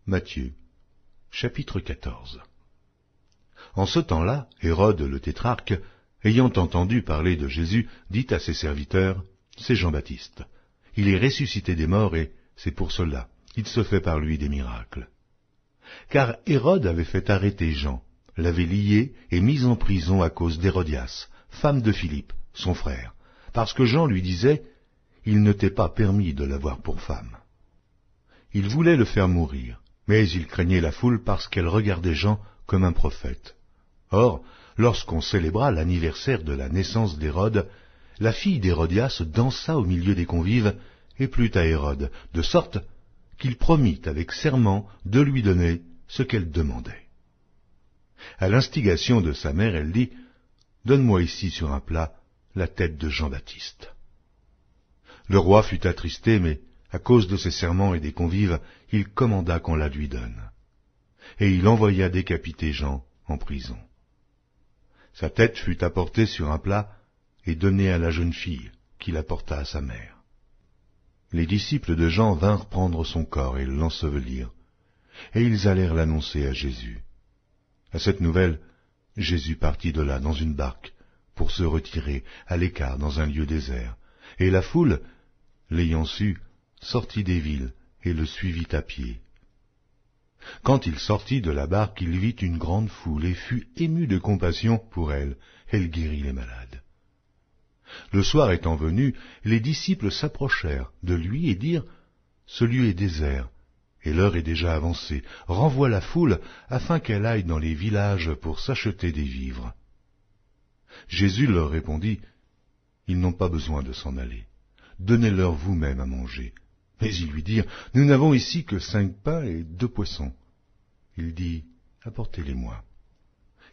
Matthieu, chapitre 14. En ce temps-là, Hérode le tétrarque, ayant entendu parler de Jésus, dit à ses serviteurs, « C'est Jean-Baptiste. Il est ressuscité des morts et c'est pour cela qu'il se fait par lui des miracles. » Car Hérode avait fait arrêter Jean, l'avait lié et mis en prison à cause d'Hérodias, femme de Philippe, son frère, parce que Jean lui disait, « Il ne t'est pas permis de l'avoir pour femme. » Il voulait le faire mourir, mais il craignait la foule parce qu'elle regardait Jean comme un prophète. Or, lorsqu'on célébra l'anniversaire de la naissance d'Hérode, la fille d'Hérodias dansa au milieu des convives et plut à Hérode, de sorte qu'il promit avec serment de lui donner ce qu'elle demandait. À l'instigation de sa mère, elle dit, « Donne-moi ici sur un plat la tête de Jean-Baptiste. » Le roi fut attristé, mais à cause de ses serments et des convives, il commanda qu'on la lui donne. Et il envoya décapiter Jean en prison. Sa tête fut apportée sur un plat et donnée à la jeune fille, qui l'apporta à sa mère. Les disciples de Jean vinrent prendre son corps et l'ensevelir, et ils allèrent l'annoncer à Jésus. À cette nouvelle, Jésus partit de là dans une barque pour se retirer à l'écart dans un lieu désert, et la foule, l'ayant su, sortit des villes et le suivit à pied. Quand il sortit de la barque, il vit une grande foule et fut ému de compassion pour elle. Elle guérit les malades. Le soir étant venu, les disciples s'approchèrent de lui et dirent, « Ce lieu est désert, et l'heure est déjà avancée. Renvoie la foule, afin qu'elle aille dans les villages pour s'acheter des vivres. » Jésus leur répondit, « Ils n'ont pas besoin de s'en aller. Donnez-leur vous-même à manger. » Mais ils lui dirent, « Nous n'avons ici que 5 pains et 2 poissons. » Il dit, « Apportez-les-moi. »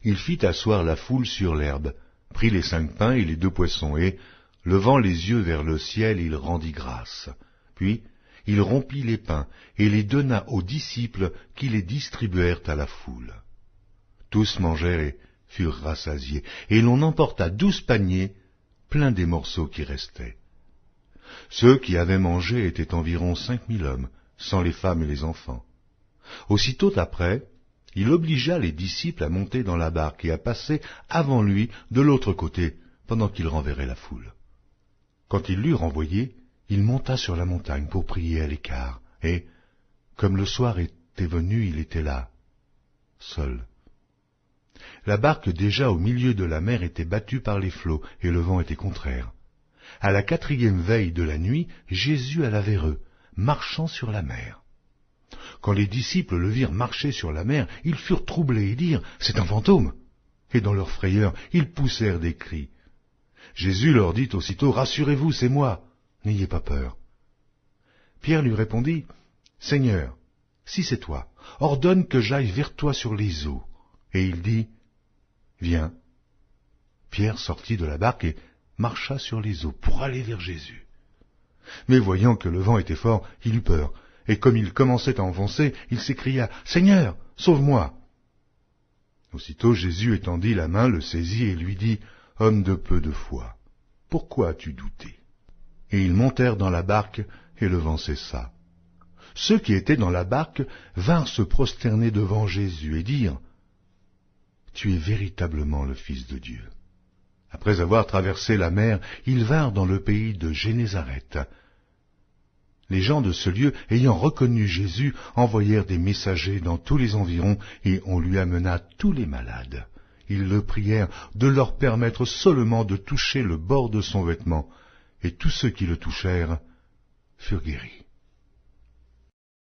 Il fit asseoir la foule sur l'herbe, prit les 5 pains et les 2 poissons, et, levant les yeux vers le ciel, il rendit grâce. Puis, il rompit les pains et les donna aux disciples qui les distribuèrent à la foule. Tous mangèrent et furent rassasiés, et l'on emporta 12 paniers pleins des morceaux qui restaient. Ceux qui avaient mangé étaient environ 5000 hommes, sans les femmes et les enfants. Aussitôt après, il obligea les disciples à monter dans la barque et à passer avant lui de l'autre côté, pendant qu'il renverrait la foule. Quand il l'eut renvoyé, il monta sur la montagne pour prier à l'écart, et, comme le soir était venu, il était là, seul. La barque déjà au milieu de la mer était battue par les flots, et le vent était contraire. À la 4e veille de la nuit, Jésus alla vers eux, marchant sur la mer. Quand les disciples le virent marcher sur la mer, ils furent troublés et dirent, « C'est un fantôme !» Et dans leur frayeur, ils poussèrent des cris. Jésus leur dit aussitôt, « Rassurez-vous, c'est moi, n'ayez pas peur. » Pierre lui répondit, « Seigneur, si c'est toi, ordonne que j'aille vers toi sur les eaux. » Et il dit, « Viens. » Pierre sortit de la barque et marcha sur les eaux pour aller vers Jésus. Mais voyant que le vent était fort, il eut peur, et comme il commençait à enfoncer, il s'écria, « Seigneur, sauve-moi !» Aussitôt Jésus étendit la main, le saisit et lui dit, « Homme de peu de foi, pourquoi as-tu douté ?» Et ils montèrent dans la barque, et le vent cessa. Ceux qui étaient dans la barque vinrent se prosterner devant Jésus et dirent, « Tu es véritablement le Fils de Dieu. » Après avoir traversé la mer, ils vinrent dans le pays de Génézareth. Les gens de ce lieu, ayant reconnu Jésus, envoyèrent des messagers dans tous les environs, et on lui amena tous les malades. Ils le prièrent de leur permettre seulement de toucher le bord de son vêtement, et tous ceux qui le touchèrent furent guéris.